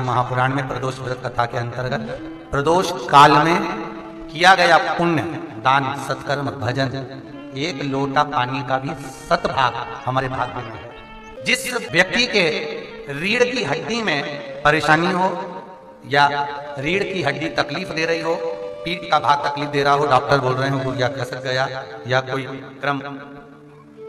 महापुराण में प्रदोष व्रत कथा के अंतर्गत प्रदोष काल में किया गया पुण्य दान सत्कर्म भजन एक लोटा पानी का भी सतभाग हमारे भाग्य में है। जिस व्यक्ति के रीढ़ की हड्डी में परेशानी हो या रीढ़ की हड्डी तकलीफ दे रही हो, पीठ का भाग तकलीफ दे रहा हो, डॉक्टर बोल रहे हो या खसक गया या कोई क्रम,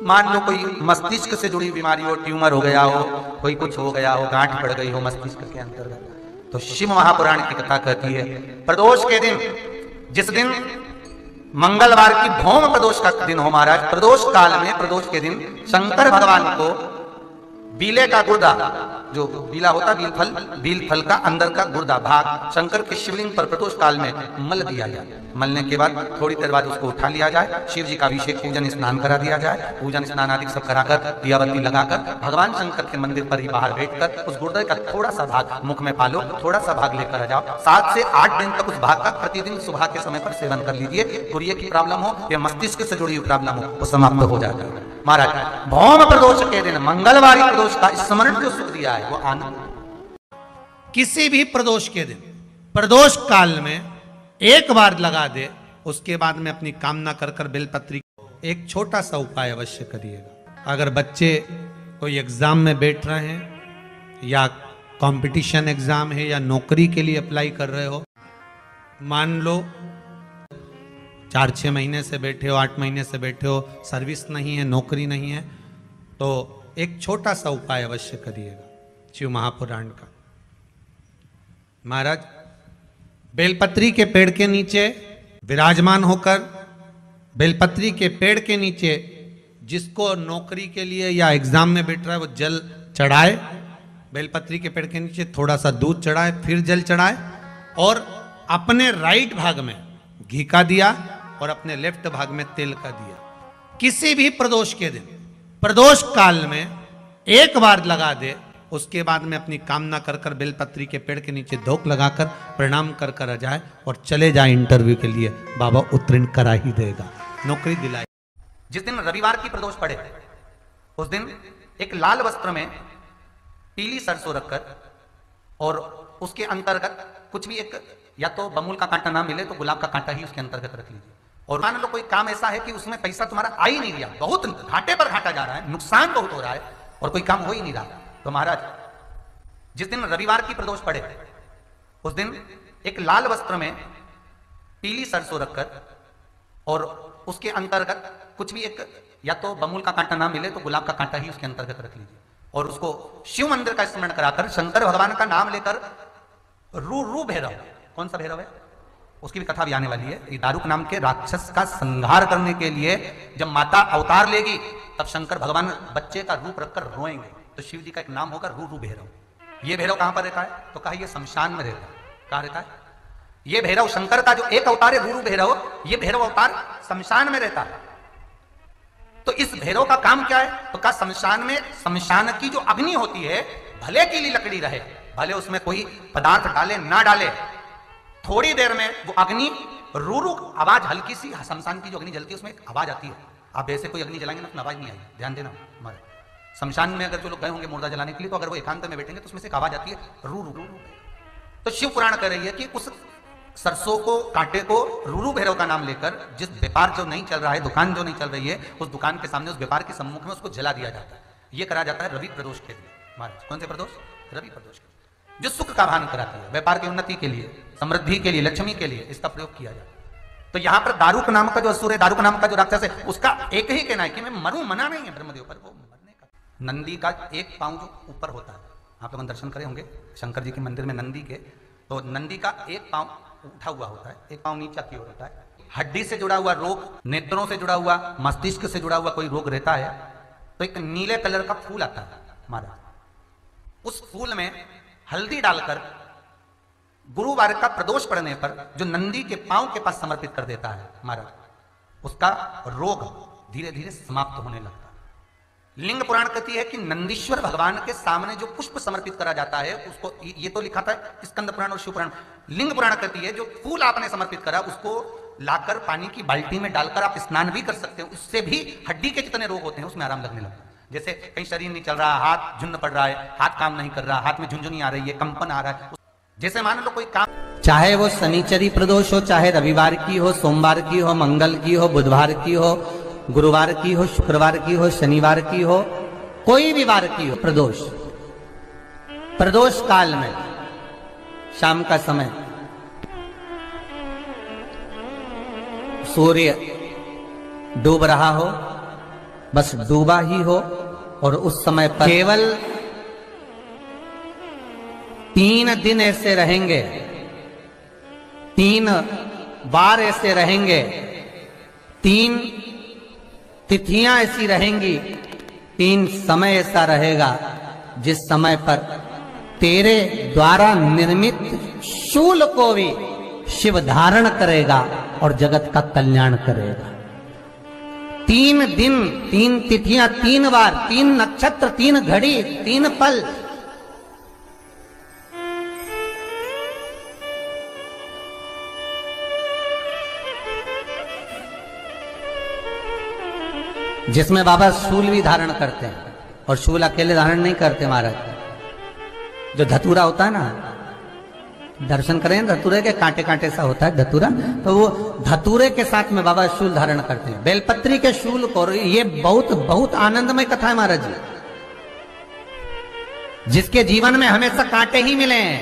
मान लो कोई मस्तिष्क से जुड़ी बीमारी हो, ट्यूमर हो गया हो, कोई कुछ हो गया हो, गांठ पड़ गई हो मस्तिष्क के अंतर्गत, तो शिव महापुराण की कथा कहती है प्रदोष के दिन, जिस दिन मंगलवार की भौम प्रदोष का दिन हो महाराज, प्रदोष काल में प्रदोष के दिन शंकर भगवान को बीले का गुर्दा, जो बीला होता बील फल का अंदर का गुर्दा भाग शंकर के शिवलिंग पर प्रदोष काल में मल दिया जाए। मलने के बाद थोड़ी देर बाद उसको उठा लिया जाए, शिव जी का अभिषेक पूजन स्नान करा दिया जाए, पूजन स्नान आदि सब कराकर दियाबत्ती लगाकर भगवान शंकर के मंदिर पर ही बाहर बैठकर उस गुर्दे का थोड़ा सा भाग मुख में पालो, थोड़ा सा भाग लेकर आ जाओ। 7 से 8 दिन तक उस भाग का प्रतिदिन सुबह के समय पर सेवन कर लीजिए। गुर्दे की प्रॉब्लम हो या मस्तिष्क से जुड़ी हुई प्रॉब्लम हो वो समाप्त हो जाता है महाराज। भौम प्रदोष के दिन मंगलवारी प्रदोष का स्मरण जो सुख दिया है वो आनंद। किसी भी प्रदोष के दिन प्रदोष काल में एक बार लगा दे, उसके बाद में अपनी कामना कर कर बेलपत्री एक छोटा सा उपाय अवश्य करिएगा। अगर बच्चे कोई एग्जाम में बैठ रहे हैं या कंपटीशन एग्जाम है या नौकरी के लिए अप्लाई कर रहे हो, मान लो 4-6 महीने से बैठे हो, 8 महीने से बैठे हो, सर्विस नहीं है, नौकरी नहीं है, तो एक छोटा सा उपाय अवश्य करिएगा शिव महापुराण का। महाराज बेलपत्री के पेड़ के नीचे विराजमान होकर, बेलपत्री के पेड़ के नीचे जिसको नौकरी के लिए या एग्जाम में बैठ रहा है वो जल चढ़ाए, बेलपत्री के पेड़ के नीचे थोड़ा सा दूध चढ़ाए, फिर जल चढ़ाए और अपने राइट भाग में घी का दिया और अपने लेफ्ट भाग में तेल का दिया। किसी भी प्रदोष के दिन प्रदोष काल में एक बार लगा दे, उसके बाद में अपनी कामना कर कर बेलपत्री के पेड़ के नीचे धोख लगाकर प्रणाम कर कर आ जाए और चले जाए इंटरव्यू के लिए, बाबा उत्तीर्ण करा ही देगा, नौकरी दिलाए। जिस दिन रविवार की प्रदोष पड़े उस दिन एक लाल वस्त्र में पीली सरसों रखकर और उसके अंतर्गत कुछ भी एक, या तो बमूल का कांटा ना मिले तो गुलाब का कांटा ही उसके अंतर्गत रख लीजिए। और मान लो कोई काम ऐसा है कि उसमें पैसा तुम्हारा आ ही नहीं रहा, बहुत घाटे पर घाटा जा रहा है, नुकसान बहुत हो रहा है और कोई काम हो ही नहीं रहा, तो महाराज जिस दिन रविवार की प्रदोष पड़े उस दिन एक लाल वस्त्र में पीली सरसों रखकर और उसके अंतर्गत कुछ भी एक, या तो बमूल का कांटा ना मिले तो गुलाब का कांटा ही उसके अंतर्गत रख लीजिए और उसको शिव मंदिर का स्मरण कराकर शंकर भगवान का नाम लेकर रू भैरव, कौन सा भैरव है उसकी भी कथा भी आने वाली है। ये दारुक नाम के राक्षस का संहार करने के लिए जब माता अवतार लेगी तब शंकर भगवान बच्चे का रूप रखकर रोएंगे, तो शिव जी का एक नाम होगा रू भैरव। ये भैरव कहां पर रहता है तो कहा ये शमशान में रहता है। कहां रहता है ये भैरव? शंकर का जो एक अवतार है रू भैरव, ये भैरव अवतार शमशान में रहता है। तो इस भैरव का काम क्या है तो कहा शमशान में, शमशान की जो अग्नि होती है भले की लकड़ी रहे, भले उसमें कोई पदार्थ डाले ना डाले, थोड़ी देर में वो अग्नि रू आवाज, हल्की सी शमशान की जो अग्नि जलती है उसमें एक आवाज आती है। आप वैसे कोई अग्नि जलाएंगे ना तो आवाज नहीं आएगी, ध्यान देना। हमारे शमशान में अगर जो लोग गए होंगे मुर्दा जलाने के लिए, तो अगर वो एकांत में बैठेंगे तो उसमें से एक आवाज आती है रू रू। तो शिव पुराण कह रही है कि उस सरसों को, कांटे को रू भैरव का नाम लेकर जिस व्यापार जो नहीं चल रहा है, दुकान जो नहीं चल रही है, उस दुकान के सामने, उस व्यापार के सम्मुख में उसको जला दिया जाता है। ये करा जाता है रवि प्रदोष के दिन महाराज। कौन से प्रदोष? रवि प्रदोष के, जो सुख का भान कराती है, व्यापार की उन्नति के लिए, समृद्धि के लिए, लक्ष्मी के लिए इसका प्रयोग किया जाता है। तो यहां पर दारुक नाम का जो असुर है, दारुक नाम का जो राक्षस है, उसका एक ही कहना है कि मैं मरूं, मना नहीं है ब्रह्मदेव पर, वो मरने का। नंदी का एक पांव जो ऊपर होता है, आप लोग दर्शन करे होंगे शंकर जी के मंदिर में नंदी के, तो नंदी का एक पांव उठा हुआ होता है, एक पांव नीचा की ओर होता है। हड्डी से जुड़ा हुआ रोग, नेत्रों से जुड़ा हुआ, मस्तिष्क से जुड़ा हुआ कोई रोग रहता है तो एक नीले कलर का फूल आता है महाराज, उस फूल में हल्दी डालकर गुरुवार का प्रदोष पड़ने पर जो नंदी के पांव के पास समर्पित कर देता है महाराज, उसका रोग धीरे धीरे समाप्त होने लगता है। लिंग पुराण कहती है कि नंदीश्वर भगवान के सामने जो पुष्प समर्पित करा जाता है उसको, ये तो लिखा था स्कंद पुराण और शिव पुराण, लिंग पुराण कहती है जो फूल आपने समर्पित करा उसको लाकर पानी की बाल्टी में डालकर आप स्नान भी कर सकते हो, उससे भी हड्डी के जितने रोग होते हैं उसमें आराम लगने लगता है। जैसे कहीं शरीर नहीं चल रहा, हाथ झुन्न पड़ रहा है, हाथ काम नहीं कर रहा, हाथ में झुंझुनी आ रही है, कंपन आ रहा है, जैसे मान लो कोई काम, चाहे वो शनिचरी प्रदोष हो, चाहे रविवार की हो, सोमवार की हो, मंगल की हो, बुधवार की हो, गुरुवार की हो, शुक्रवार की हो, शनिवार की हो, कोई भी वार की हो, प्रदोष काल में शाम का समय सूर्य डूब रहा हो, बस डूबा ही हो, और उस समय पर केवल 3 दिन ऐसे रहेंगे, 3 बार ऐसे रहेंगे, 3 तिथियां ऐसी रहेंगी, 3 समय ऐसा रहेगा जिस समय पर तेरे द्वारा निर्मित शूल को भी शिव धारण करेगा और जगत का कल्याण करेगा। 3 दिन, 3 तिथियां, 3 बार, 3 नक्षत्र, 3 घड़ी, 3 पल, जिसमें बाबा शूल भी धारण करते हैं, और शूल अकेले धारण नहीं करते महाराज, जो धतूरा होता है ना, दर्शन करें धतूरे के, कांटे कांटे सा होता है धतूरा, तो वो धतूरे के साथ में बाबा शूल धारण करते हैं, बेलपत्री के शूल को। ये बहुत बहुत आनंदमय कथा है महाराज जी, जिसके जीवन में हमेशा कांटे ही मिले हैं।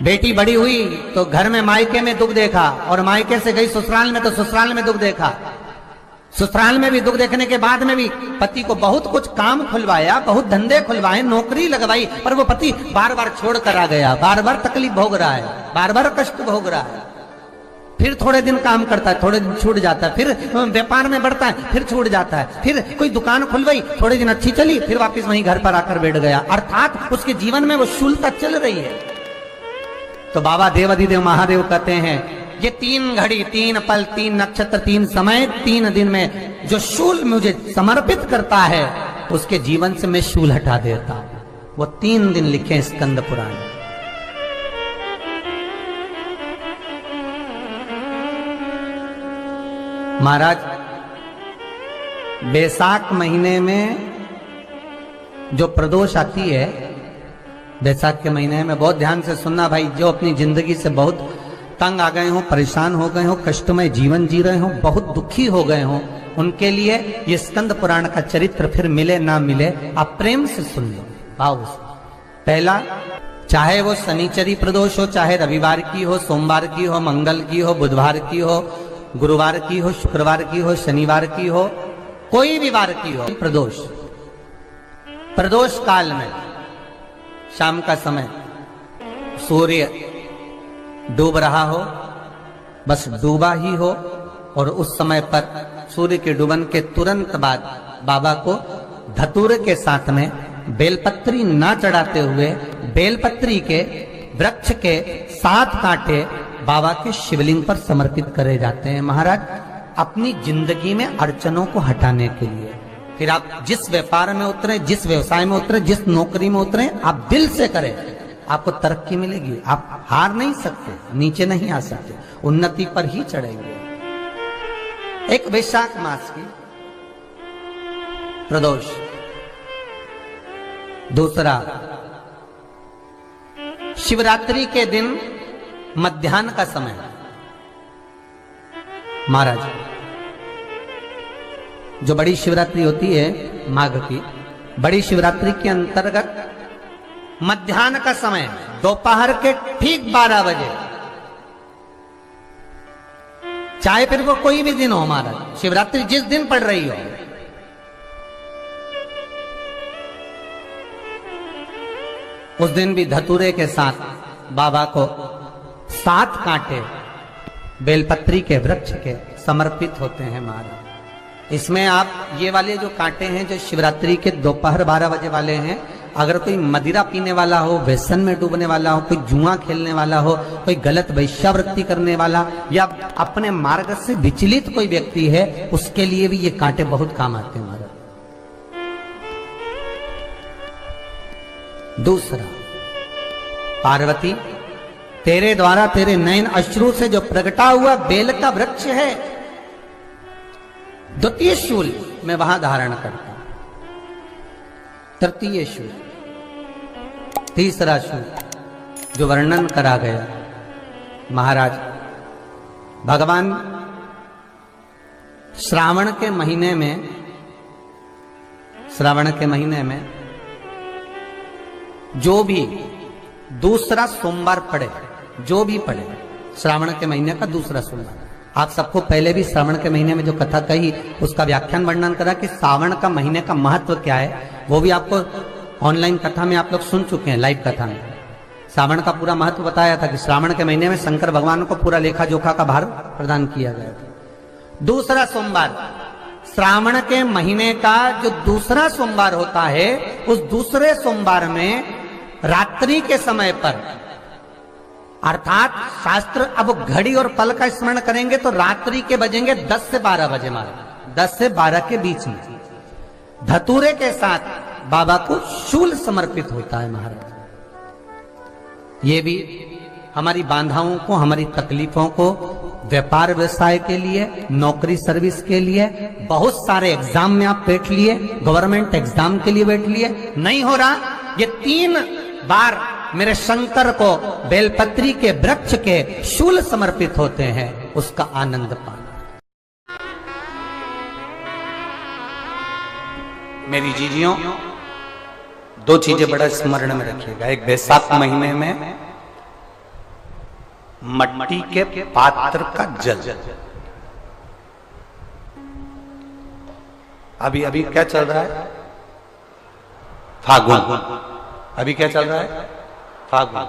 बेटी बड़ी हुई तो घर में मायके में दुख देखा, और मायके से गई ससुराल में तो ससुराल में दुख देखा, ससुराल में भी दुख देखने के बाद में भी पति को बहुत कुछ काम खुलवाया, बहुत धंधे खुलवाए, नौकरी लगवाई, पर वो पति बार बार छोड़ कर आ गया, बार बार तकलीफ भोग रहा है, बार बार कष्ट भोग रहा है। फिर थोड़े दिन काम करता है, थोड़े दिन छूट जाता है, फिर व्यापार में बढ़ता है, फिर छूट जाता है, फिर कोई दुकान खुलवाई, थोड़े दिन अच्छी चली, फिर वापस वहीं घर पर आकर बैठ गया, अर्थात उसके जीवन में वो शूलता चल रही है। तो बाबा देवाधिदेव महादेव कहते हैं, ये 3 घड़ी, 3 पल, 3 नक्षत्र, 3 समय, 3 दिन में जो शूल मुझे समर्पित करता है, उसके जीवन से मैं शूल हटा देता हूं। वो 3 दिन लिखे स्कंद पुराण। महाराज बैसाख महीने में जो प्रदोष आती है, बैसाख के महीने में बहुत ध्यान से सुनना भाई, जो अपनी जिंदगी से बहुत तंग आ गए हो, परेशान हो गए हो, कष्टमय जीवन जी रहे हो, बहुत दुखी हो गए हो, उनके लिए ये स्कंद पुराण का चरित्र फिर मिले ना मिले, आप प्रेम से सुन लो भाव से। पहला, चाहे वो शनिचरी प्रदोष हो, चाहे रविवार की हो, सोमवार की हो, मंगल की हो, बुधवार की हो, गुरुवार की हो, शुक्रवार की हो, शनिवार की हो, कोई भी वार की हो, प्रदोष काल में शाम का समय सूर्य डूब रहा हो, बस डूबा ही हो, और उस समय पर सूर्य के डूबन के तुरंत बाद बाबा को धतूरे के साथ में बेलपत्री ना चढ़ाते हुए बेलपत्री के वृक्ष के 7 कांटे बाबा के शिवलिंग पर समर्पित करे जाते हैं महाराज, अपनी जिंदगी में अड़चनों को हटाने के लिए। फिर आप जिस व्यापार में उतरे, जिस व्यवसाय में उतरे, जिस नौकरी में उतरे, आप दिल से करें, आपको तरक्की मिलेगी। आप हार नहीं सकते, नीचे नहीं आ सकते, उन्नति पर ही चढ़ेंगे। एक वैशाख मास की प्रदोष, दूसरा शिवरात्रि के दिन मध्याह्न का समय महाराज, जो बड़ी शिवरात्रि होती है माघ की, बड़ी शिवरात्रि के अंतर्गत मध्याह्न का समय, दोपहर के ठीक 12 बजे, चाहे फिर वो कोई भी दिन हो हमारा, शिवरात्रि जिस दिन पड़ रही हो, उस दिन भी धतूरे के साथ बाबा को 7 कांटे बेलपत्री के वृक्ष के समर्पित होते हैं महाराज। इसमें आप ये वाले जो कांटे हैं, जो शिवरात्रि के दोपहर 12 बजे वाले हैं, अगर कोई मदिरा पीने वाला हो, व्यसन में डूबने वाला हो, कोई जुआ खेलने वाला हो, कोई गलत वैश्यावृत्ति करने वाला, या अपने मार्ग से विचलित कोई व्यक्ति है, उसके लिए भी ये कांटे बहुत काम आते हैं महाराज। दूसरा, पार्वती तेरे द्वारा तेरे नयन अश्रु से जो प्रगटा हुआ बेल का वृक्ष है, द्वितीय शूल मैं वहां धारण करता हूं। तृतीय सूत्र, तीसरा सूत्र जो वर्णन करा गया, महाराज भगवान श्रावण के महीने में जो भी दूसरा सोमवार पड़े, जो भी पड़े श्रावण के महीने का दूसरा सोमवार, आप सबको पहले भी श्रावण के महीने में जो कथा कही उसका व्याख्यान वर्णन करा कि श्रावण का महीने का महत्व क्या है, वो भी आपको ऑनलाइन कथा में आप लोग सुन चुके हैं। लाइव कथा में श्रावण का पूरा महत्व बताया था कि श्रावण के महीने में शंकर भगवान को पूरा लेखा जोखा का भार प्रदान किया गया था। दूसरा सोमवार, श्रावण के महीने का जो दूसरा सोमवार होता है, उस दूसरे सोमवार में रात्रि के समय पर, अर्थात शास्त्र अब घड़ी और पल का स्मरण करेंगे तो रात्रि के बजेंगे 10 से 12 बजे, मारे 10 से 12 के बीच में धतूरे के साथ बाबा को शूल समर्पित होता है। महाराज ये भी हमारी बाधाओं को, हमारी तकलीफों को, व्यापार व्यवसाय के लिए, नौकरी सर्विस के लिए, बहुत सारे एग्जाम में आप बैठ लिए, गवर्नमेंट एग्जाम के लिए बैठ लिए, नहीं हो रहा, ये 3 बार मेरे शंकर को बेलपत्री के वृक्ष के शूल समर्पित होते हैं, उसका आनंद पाना। मेरी जीजियों, 2 चीजें बड़ा स्मरण में रखिएगा। एक, बैसाख महीने में मट्टी के पात्र का जल, अभी क्या चल रहा है? फागुन। अभी क्या चल रहा है? फागुन।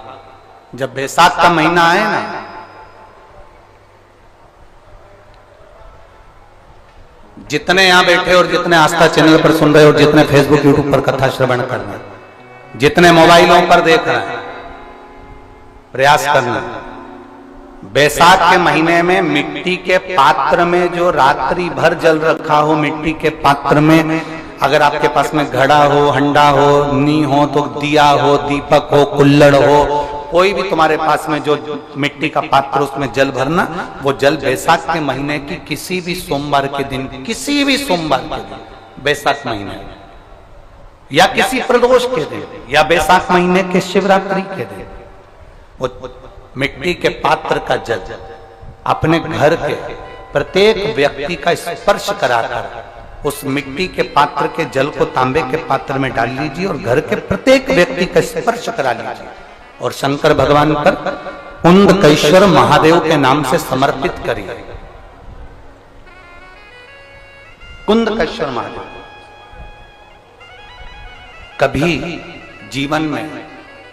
जब बैसाख का महीना आए ना, जितने यहां बैठे और जितने आस्था चैनल पर सुन रहे और जितने फेसबुक यूट्यूब पर कथा श्रवण कर रहे, जितने मोबाइलों पर देख रहे हैं, प्रयास करना, बैसाख के महीने में मिट्टी के पात्र में जो रात्रि भर जल रखा हो, मिट्टी के पात्र में, अगर आपके पास में घड़ा हो, हंडा हो, नी हो, तो दिया हो, दीपक हो, कुल्लड़ हो, कोई भी तुम्हारे पास में जो मिट्टी का पात्र, उसमें जल भरना। वो जल बैसाख के महीने की किसी भी सोमवार के दिन, किसी भी सोमवार के दिन, बैसाख महीने या किसी प्रदोष के दिन या बैसाख महीने के शिवरात्रि के दिन, वो मिट्टी के पात्र का जल अपने घर के प्रत्येक व्यक्ति का स्पर्श कराकर उस मिट्टी के पात्र के जल को तांबे के पात्र में डाल लीजिए और घर के प्रत्येक व्यक्ति का स्पर्श करा लीजिए और शंकर भगवान पर कुंदकेश्वर महादेव के नाम से समर्पित करिए। कुंदकेश्वर महादेव, कभी जीवन में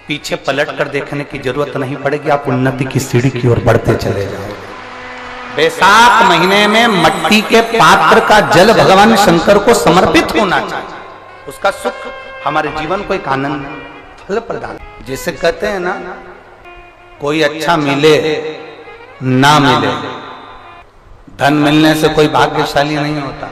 पीछे पलट कर देखने की जरूरत नहीं पड़ेगी, आप उन्नति की सीढ़ी की ओर बढ़ते चले जाओगे। बैसाख महीने में मट्टी के पात्र का जल भगवान शंकर को समर्पित होना चाहिए, उसका सुख हमारे जीवन को एक आनंद फल प्रदान। जैसे कहते हैं ना, कोई अच्छा मिले ना मिले, धन मिलने से कोई भाग्यशाली नहीं होता।